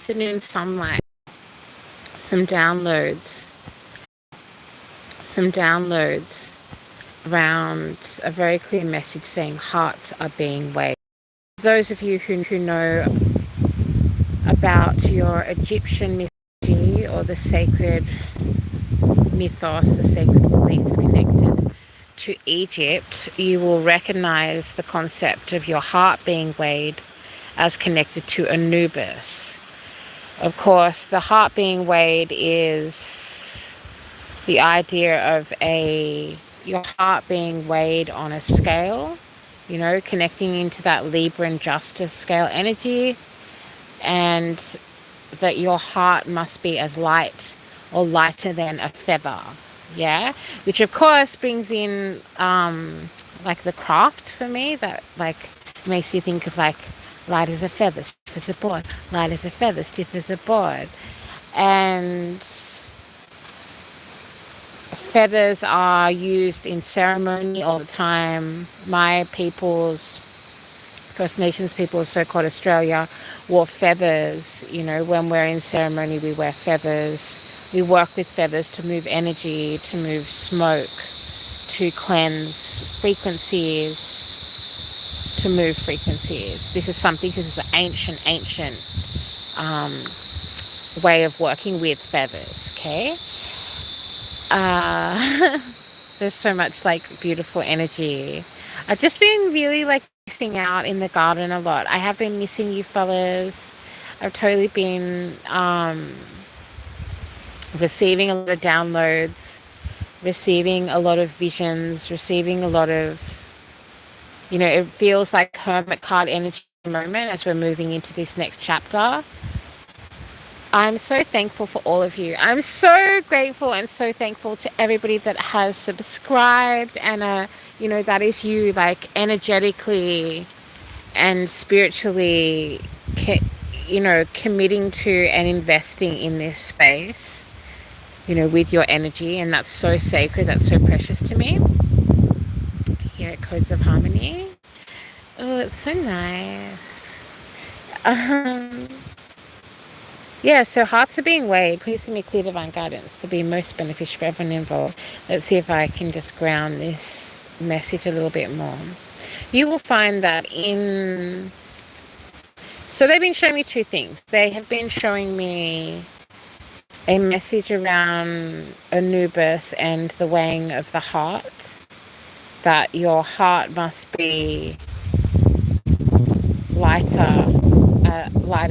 afternoon sunlight, some downloads, around a very clear message saying hearts are being weighed. Those of you who know about your Egyptian mythology or the sacred mythos, the sacred beliefs connected to Egypt, you will recognize the concept of your heart being weighed as connected to Anubis. Of course, the heart being weighed is the idea of your heart being weighed on a scale, connecting into that Libran justice scale energy, and that your heart must be as light or lighter than a feather. Yeah, which of course brings in like the craft for me, that like makes you think of like light as a feather, stiff as a board, light as a feather, stiff as a board. And feathers are used in ceremony all the time. My peoples, First Nations people, so-called Australia, wore feathers. When we're in ceremony, we wear feathers. We work with feathers to move energy, to move smoke, to cleanse frequencies, to move frequencies. This is an ancient way of working with feathers, okay? There's so much like beautiful energy. I've just been really like missing out in the garden a lot. I have been missing you fellas. I've totally been receiving a lot of downloads, receiving a lot of visions, receiving a lot of, it feels like hermit card energy at the moment as we're moving into this next chapter. I'm so thankful for all of you. I'm so grateful and so thankful to everybody that has subscribed, and that is you, like energetically and spiritually committing to and investing in this space, with your energy. And that's so sacred, that's so precious to me. Here at Codes of Harmony. Oh, it's so nice. Yeah, so hearts are being weighed. Please give me clear divine guidance to be most beneficial for everyone involved. Let's see if I can just ground this message a little bit more. You will find that so they've been showing me two things. They have been showing me a message around Anubis and the weighing of the heart, that your heart must be lighter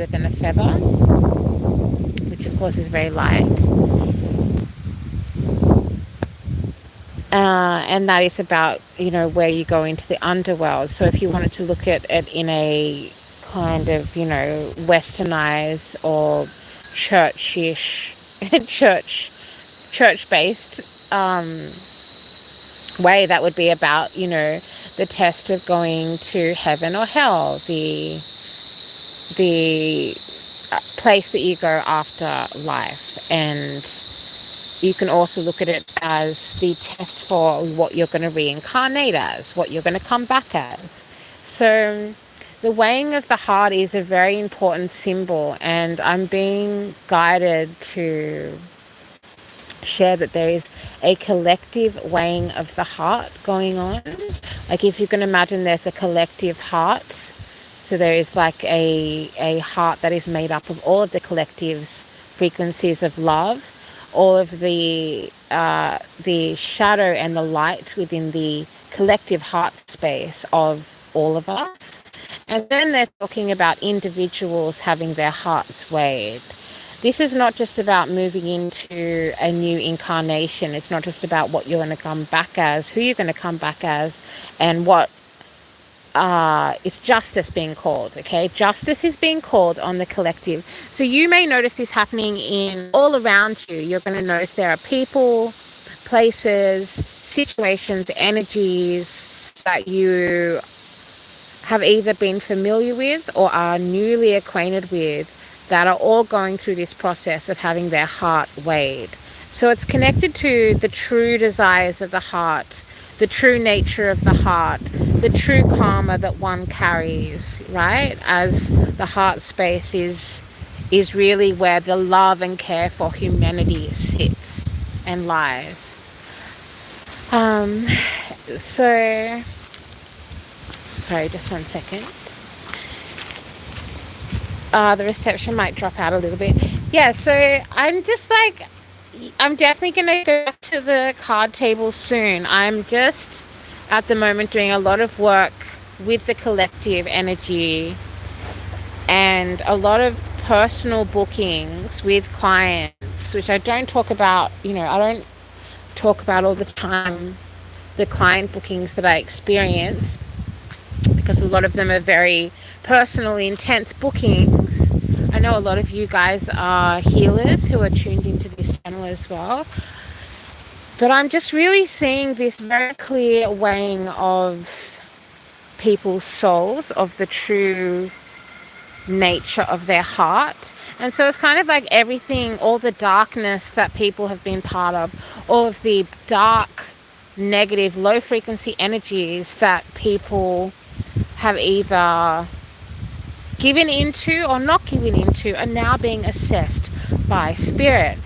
than a feather, which of course is very light. And that is about, where you go into the underworld. So if you wanted to look at it in a kind of, westernized or churchish, church-based way, that would be about, the test of going to heaven or hell, the place that you go after life. And you can also look at it as the test for what you're going to reincarnate as, what you're going to come back as. So the weighing of the heart is a very important symbol, and I'm being guided to share that there is a collective weighing of the heart going on. Like if you can imagine, there's a collective heart. So there is like a heart that is made up of all of the collective's frequencies of love, all of the shadow and the light within the collective heart space of all of us. And then they're talking about individuals having their hearts weighed. This is not just about moving into a new incarnation. It's not just about what you're going to come back as, who you're going to come back as, and what it's justice being called, okay? Justice is being called on the collective. So you may notice this happening in all around you. You're going to notice there are people, places, situations, energies that you have either been familiar with or are newly acquainted with, that are all going through this process of having their heart weighed. So it's connected to the true desires of the heart, the true nature of the heart, the true karma that one carries, right? As the heart space is is really where the love and care for humanity sits and lies. Um, so, sorry, just 1 second. The reception might drop out a little bit. Yeah, so I'm definitely going to go back to the card table soon. I'm just at the moment doing a lot of work with the collective energy and a lot of personal bookings with clients, which I don't talk about, I don't talk about all the time the client bookings that I experience, because a lot of them are very personal, intense bookings. I know a lot of you guys are healers who are tuned into this channel as well. But I'm just really seeing this very clear weighing of people's souls, of the true nature of their heart. And so it's kind of like everything, all the darkness that people have been part of, all of the dark, negative, low frequency energies that people have either given into or not given into, are now being assessed by spirit.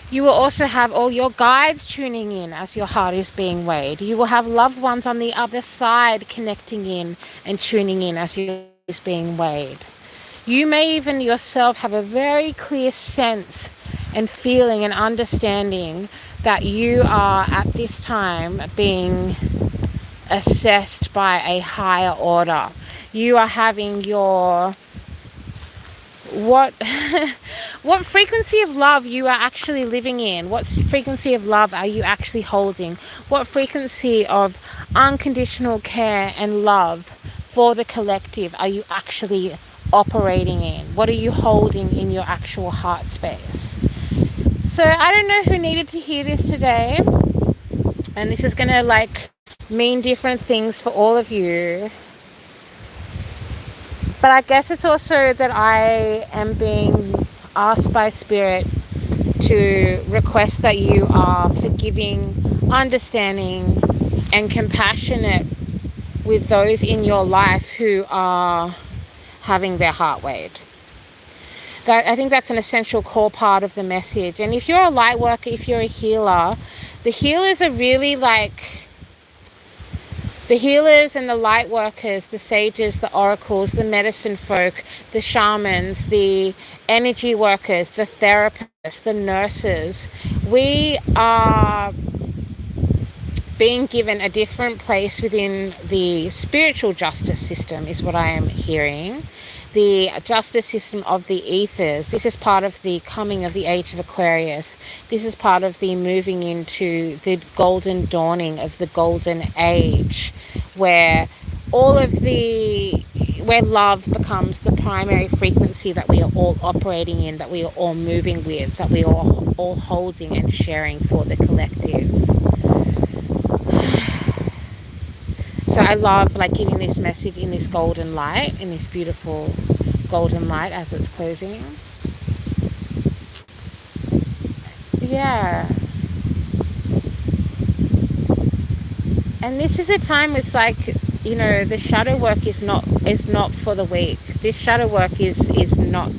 You will also have all your guides tuning in as your heart is being weighed. You will have loved ones on the other side connecting in and tuning in as your heart is being weighed. You may even yourself have a very clear sense and feeling and understanding that you are at this time being assessed by a higher order. You are having your what frequency of love you are actually living in. What frequency of love are you actually holding? What frequency of unconditional care and love for the collective are you actually operating in? What are you holding in your actual heart space? So I don't know who needed to hear this today, and this is gonna mean different things for all of you. But I guess it's also that I am being asked by Spirit to request that you are forgiving, understanding, and compassionate with those in your life who are having their heart weighed. I think that's an essential core part of the message. And if you're a light worker, if you're a healer, the healers are really the healers and the light workers, the sages, the oracles, the medicine folk, the shamans, the energy workers, the therapists, the nurses. We are being given a different place within the spiritual justice system, is what I am hearing. The justice system of the ethers. This is part of the coming of the age of Aquarius. This is part of the moving into the golden dawning of the golden age, where where love becomes the primary frequency that we are all operating in, that we are all moving with, that we are all holding and sharing for the collective. So I love giving this message in this golden light, in this beautiful golden light as it's closing. Yeah. And this is a time it's the shadow work is not for the weak. This shadow work is not,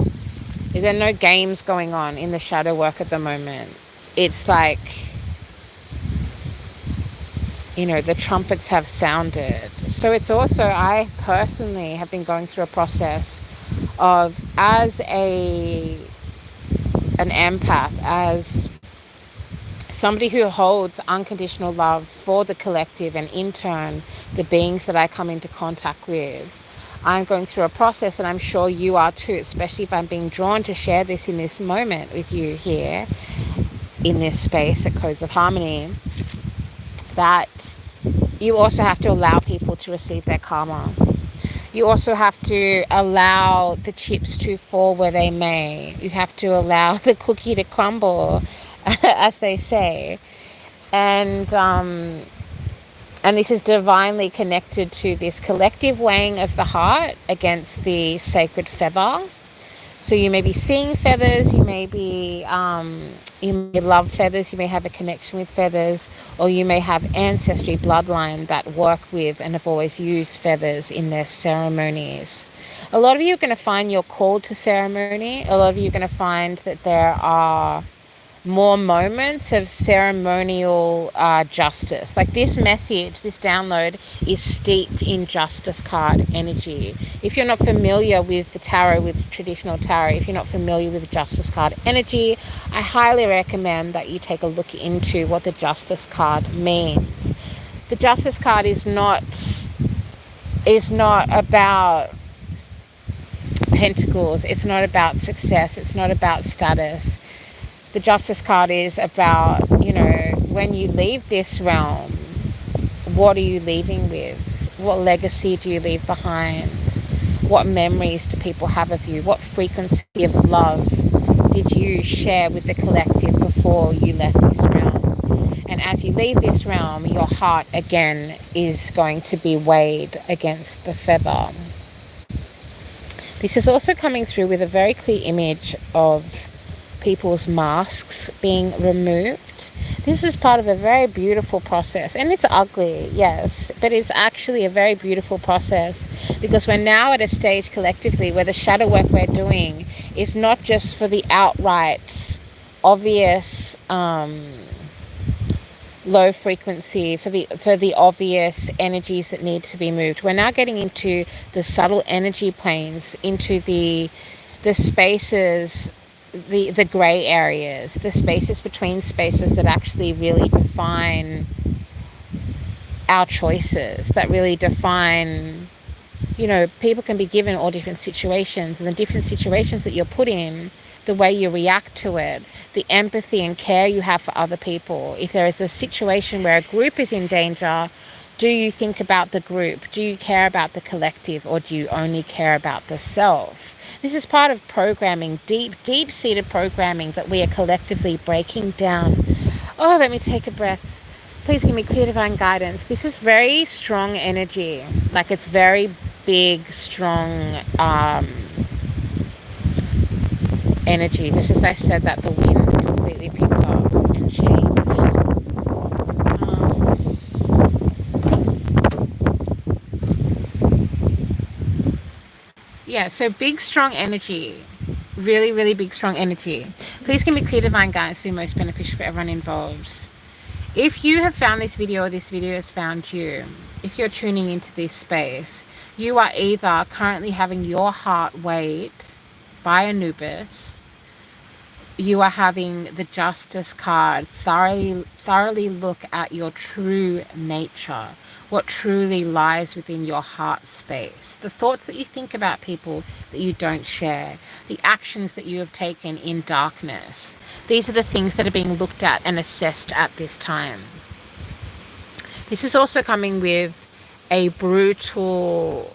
there are no games going on in the shadow work at the moment. It's the trumpets have sounded. So it's also, I personally have been going through a process of, as an empath, as somebody who holds unconditional love for the collective and in turn the beings that I come into contact with, I'm going through a process, and I'm sure you are too, especially if I'm being drawn to share this in this moment with you here in this space at Codes of Harmony, that you also have to allow people to receive their karma. You also have to allow the chips to fall where they may. You have to allow the cookie to crumble, as they say. And this is divinely connected to this collective weighing of the heart against the sacred feather. So you may be seeing feathers, you may love feathers, you may have a connection with feathers, or you may have ancestry bloodline that work with and have always used feathers in their ceremonies. A lot of you are going to find you're called to ceremony. A lot of you are going to find that there are more moments of ceremonial justice. Like this message, this download is steeped in justice card energy. If you're not familiar with the tarot, with traditional tarot, if you're not familiar with justice card energy, I highly recommend that you take a look into what the justice card means. The justice card is not about pentacles. It's not about success. It's not about status. The justice card is about, when you leave this realm, what are you leaving with? What legacy do you leave behind? What memories do people have of you? What frequency of love did you share with the collective before you left this realm? And as you leave this realm, your heart again is going to be weighed against the feather. This is also coming through with a very clear image of people's masks being removed. This is part of a very beautiful process, and it's ugly, yes, but it's actually a very beautiful process, because we're now at a stage collectively where the shadow work we're doing is not just for the outright obvious low frequency, for the obvious energies that need to be moved. We're now getting into the subtle energy planes, into the spaces, the gray areas, the spaces between spaces that actually really define our choices, that really define, people can be given all different situations, and the different situations that you're put in, the way you react to it, the empathy and care you have for other people. If there is a situation where a group is in danger, do you think about the group? Do you care about the collective, or do you only care about the self? This is part of programming, deep-seated programming that we are collectively breaking down. Oh, let me take a breath. Please give me clear divine guidance. This is very strong energy. Like, it's very big, strong energy. Just as I said that, the wind completely picked up and changed. Yeah, so big, strong energy. Really, really big, strong energy. Please give me clear divine guidance to be most beneficial for everyone involved. If you have found this video, or this video has found you, if you're tuning into this space, you are either currently having your heart weighed by Anubis, you are having the justice card thoroughly look at your true nature, what truly lies within your heart space, the thoughts that you think about people that you don't share, the actions that you have taken in darkness. These are the things that are being looked at and assessed at this time. This is also coming with a brutal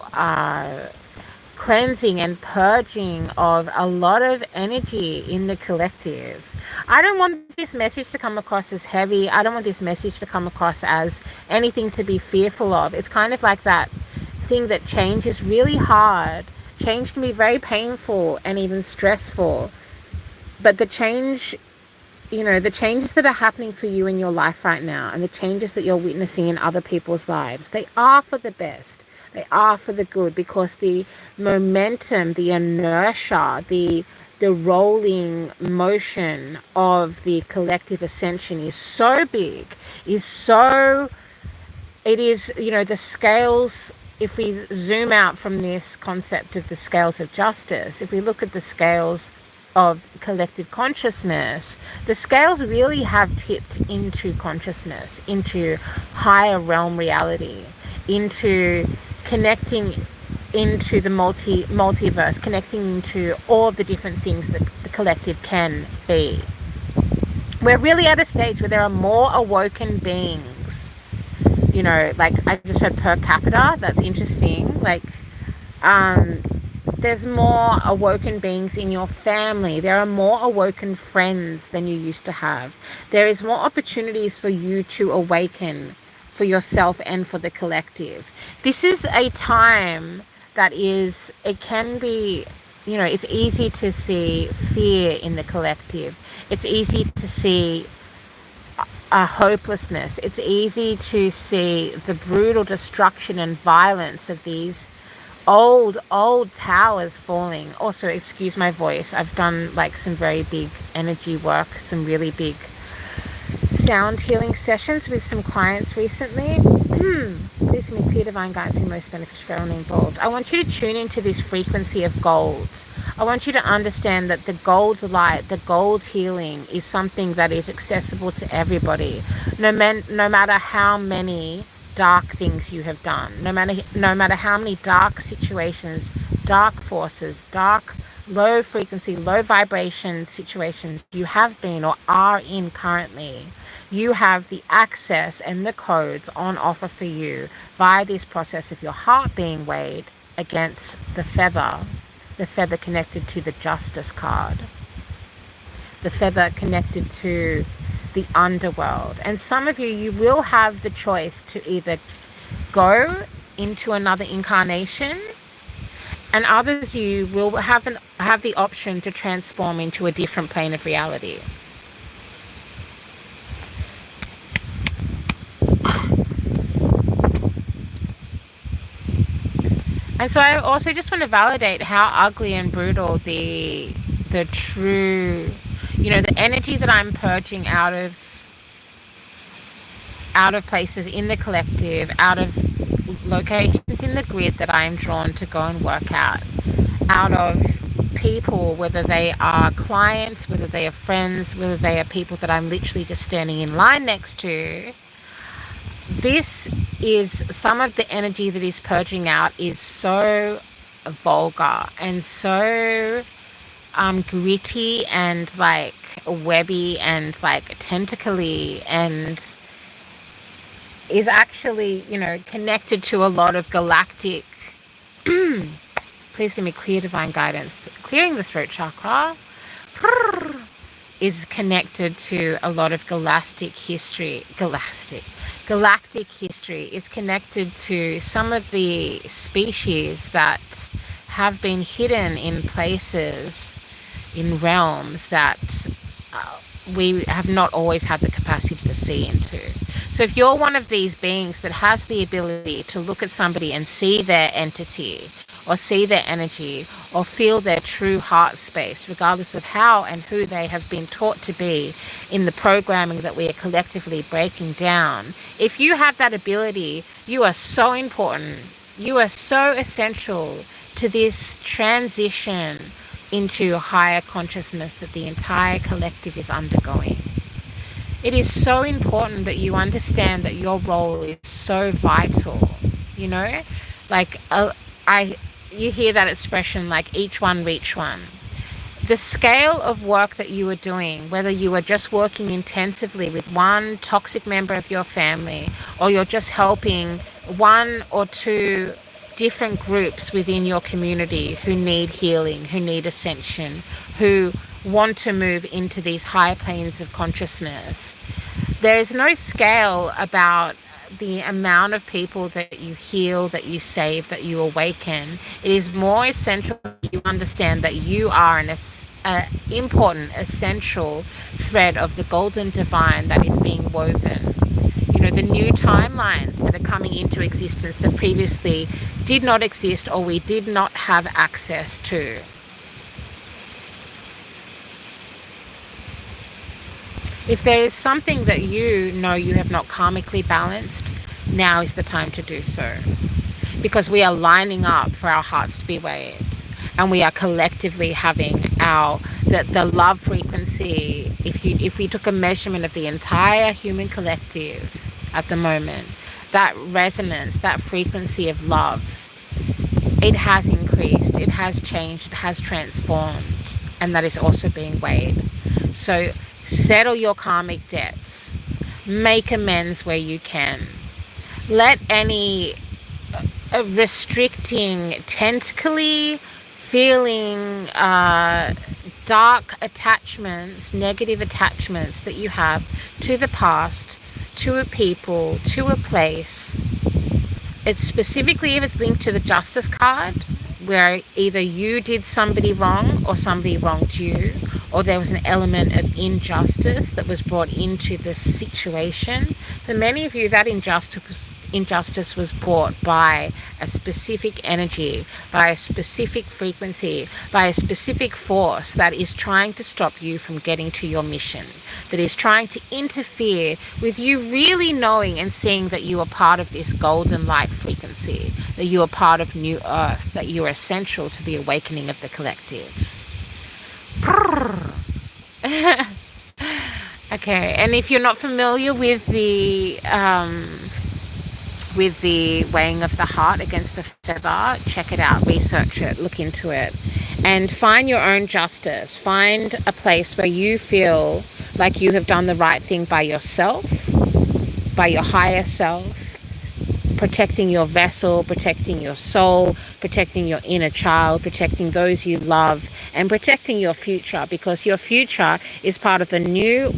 cleansing and purging of a lot of energy in the collective. I don't want this message to come across as heavy. I don't want this message to come across as anything to be fearful of. It's kind of like that thing that change is really hard. Change can be very painful and even stressful. But the change, the changes that are happening for you in your life right now, and the changes that you're witnessing in other people's lives, they are for the best. They are for the good, because the momentum, the inertia, the rolling motion of the collective ascension is so big, it is, the scales, if we zoom out from this concept of the scales of justice, if we look at the scales of collective consciousness, the scales really have tipped into consciousness, into higher realm reality, into connecting into the multiverse, connecting into all of the different things that the collective can be. We're really at a stage where there are more awoken beings. Like I just heard per capita. That's interesting. Like, there's more awoken beings in your family. There are more awoken friends than you used to have. There is more opportunities for you to awaken, for yourself and for the collective. This is a time that it can be, it's easy to see fear in the collective. It's easy to see a hopelessness. It's easy to see the brutal destruction and violence of these old towers falling. Also, excuse my voice, I've done like some very big energy work, some really big sound healing sessions with some clients recently. Please me clear divine guidance be most beneficial for everyone involved. I want you to tune into this frequency of gold. I want you to understand that the gold light, the gold healing is something that is accessible to everybody. No matter how many dark things you have done, no matter how many dark situations, dark forces, dark low frequency, low vibration situations you have been or are in currently, you have the access and the codes on offer for you via this process of your heart being weighed against the feather connected to the Justice card, the feather connected to the underworld. And some of you will have the choice to either go into another incarnation, and others you will have the option to transform into a different plane of reality. And so I also just want to validate how ugly and brutal the true, the energy that I'm purging out of places in the collective, out of locations in the grid that I am drawn to go and work out of people, whether they are clients, whether they are friends, whether they are people that I'm literally just standing in line next to. This is some of the energy that is purging out is so vulgar and so gritty and like webby and like tentacly, and is actually, connected to a lot of galactic please give me clear divine guidance. Clearing the throat chakra is connected to a lot of galactic history. Galactic history is connected to some of the species that have been hidden in places, in realms that we have not always had the capacity to see into. So if you're one of these beings that has the ability to look at somebody and see their entity, or see their energy, or feel their true heart space, regardless of how and who they have been taught to be in the programming that we are collectively breaking down, if you have that ability, you are so important. You are so essential to this transition into higher consciousness that the entire collective is undergoing. It is so important that you understand that your role is so vital, like you hear that expression, like each one reach one. The scale of work that you are doing, whether you are just working intensively with one toxic member of your family, or you're just helping one or two different groups within your community who need healing, who need ascension, who want to move into these higher planes of consciousness, there is no scale about the amount of people that you heal, that you save, that you awaken. It is more essential that you understand that you are an important, essential thread of the golden divine that is being woven. The new timelines that are coming into existence that previously did not exist or we did not have access to. If there is something that you know you have not karmically balanced, now is the time to do so. Because we are lining up for our hearts to be weighed. And we are collectively having the love frequency. If we took a measurement of the entire human collective at the moment, that resonance, that frequency of love, it has increased, it has changed, it has transformed. And that is also being weighed. So settle your karmic debts. Make amends where you can. Let any restricting, tentacly feeling dark attachments, negative attachments that you have to the past, to a people, to a place. It's specifically if it's linked to the Justice card, where either you did somebody wrong or somebody wronged you, or there was an element of injustice that was brought into the situation. For many of you, that injustice injustice was brought by a specific energy, by a specific frequency, by a specific force that is trying to stop you from getting to your mission, that is trying to interfere with you really knowing and seeing that you are part of this golden light frequency, that you are part of New Earth, that you are essential to the awakening of the collective. Okay, and if you're not familiar with the weighing of the heart against the feather, check it out, research it, look into it, and find your own justice. Find a place where you feel like you have done the right thing by yourself, by your higher self, protecting your vessel, protecting your soul, protecting your inner child, protecting those you love, and protecting your future, because your future is part of the new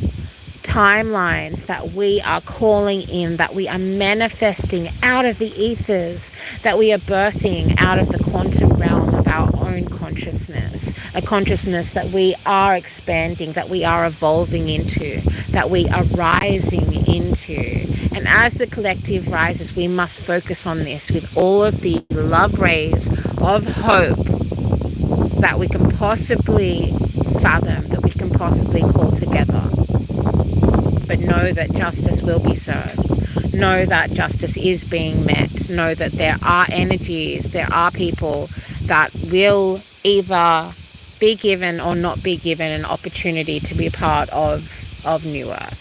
timelines that we are calling in, that we are manifesting out of the ethers, that we are birthing out of the quantum realm of our own consciousness, a consciousness that we are expanding, that we are evolving into, that we are rising into. And as the collective rises, we must focus on this with all of the love rays of hope that we can possibly fathom, that we can possibly call together. But know that justice will be served. Know that justice is being met. Know that there are energies, there are people that will either be given or not be given an opportunity to be part of New Earth.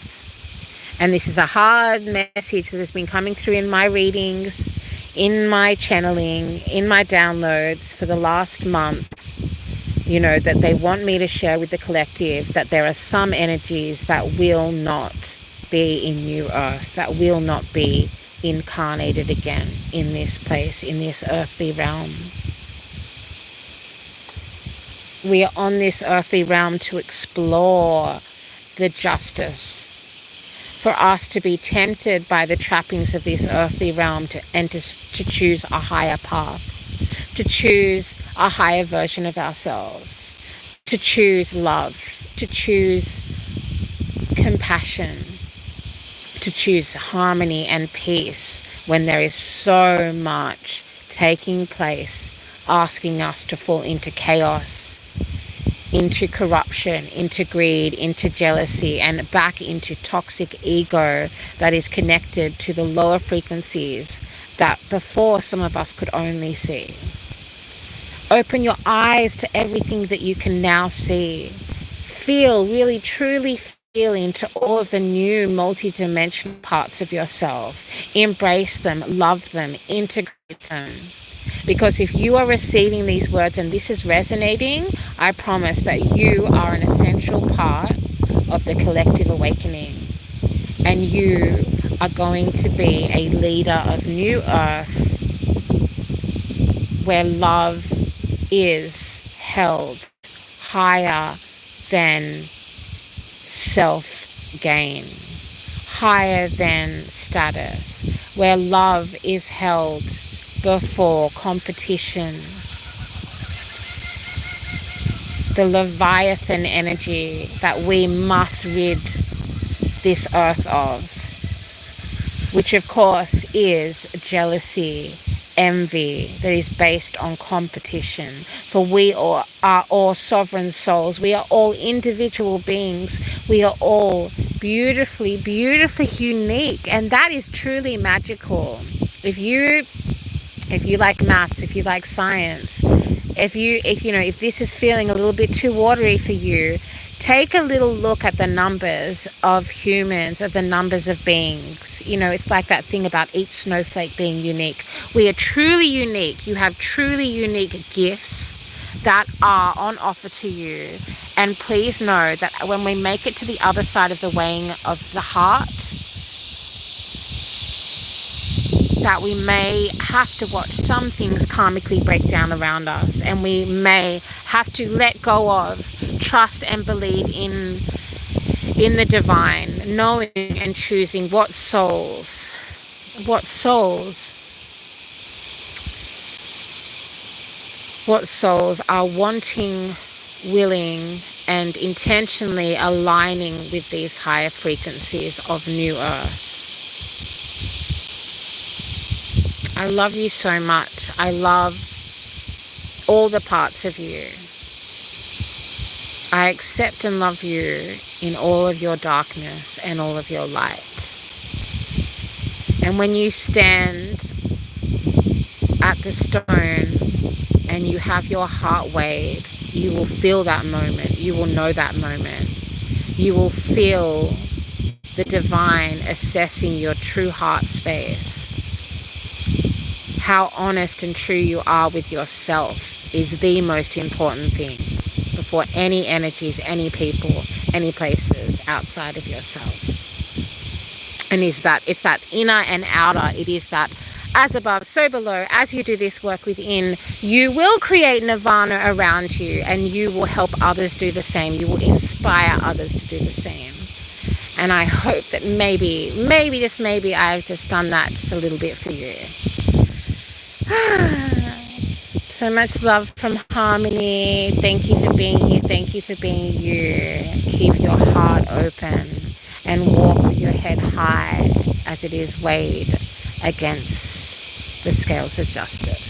And this is a hard message that has been coming through in my readings, in my channeling, in my downloads for the last month. You know, that they want me to share with the collective that there are some energies that will not be in New Earth, that will not be incarnated again in this place, in this earthly realm. We are on this earthly realm to explore the justice, for us to be tempted by the trappings of this earthly realm to choose a higher path, to choose a higher version of ourselves, to choose love, to choose compassion, to choose harmony and peace when there is so much taking place, asking us to fall into chaos, into corruption, into greed, into jealousy, and back into toxic ego that is connected to the lower frequencies that before some of us could only see. Open your eyes to everything that you can now see. Feel, really truly feel into all of the new multi-dimensional parts of yourself. Embrace them, love them, integrate them. Because if you are receiving these words and this is resonating, I promise that you are an essential part of the collective awakening. And you are going to be a leader of New Earth, where love is held higher than self-gain, higher than status, where love is held before competition. The Leviathan energy that we must rid this earth of, which of course is jealousy, envy, that is based on competition. For we are all sovereign souls. We are all individual beings. We are all beautifully, beautifully unique. And that is truly magical. If you like maths, if you like science, if this is feeling a little bit too watery for you, take a little look at the numbers of humans, of the numbers of beings. It's like that thing about each snowflake being unique. We are truly unique. You have truly unique gifts that are on offer to you. And please know that when we make it to the other side of the weighing of the heart, that we may have to watch some things karmically break down around us, and we may have to let go of, trust and believe in the divine, knowing and choosing what souls are wanting, willing, and intentionally aligning with these higher frequencies of New Earth. I love you so much. I love all the parts of you. I accept and love you in all of your darkness and all of your light. And when you stand at the stone and you have your heart weighed, you will feel that moment. You will know that moment. You will feel the divine assessing your true heart space. How honest and true you are with yourself is the most important thing before any energies, any people, any places outside of yourself. And it's that inner and outer. It is that as above, so below. As you do this work within, you will create nirvana around you, and you will help others do the same. You will inspire others to do the same. And I hope that maybe, just maybe, I've just done that just a little bit for you. So much love from Harmony. Thank you for being here. Thank you for being you. Keep your heart open and walk with your head high as it is weighed against the scales of justice.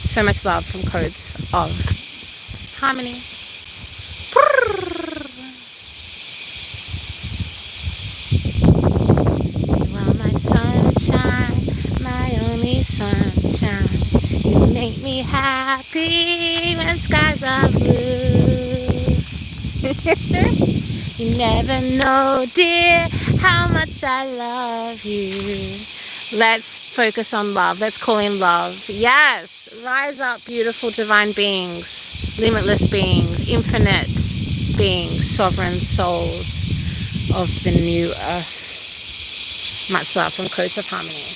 So much love from Codes of Harmony. You are my sunshine, my only sunshine. You make me happy when skies are blue. You never know, dear, how much I love you. Let's focus on love. Let's call in love. Yes, rise up, beautiful divine beings, limitless beings, infinite beings, sovereign souls of the new earth. Much love from Codes of Harmony.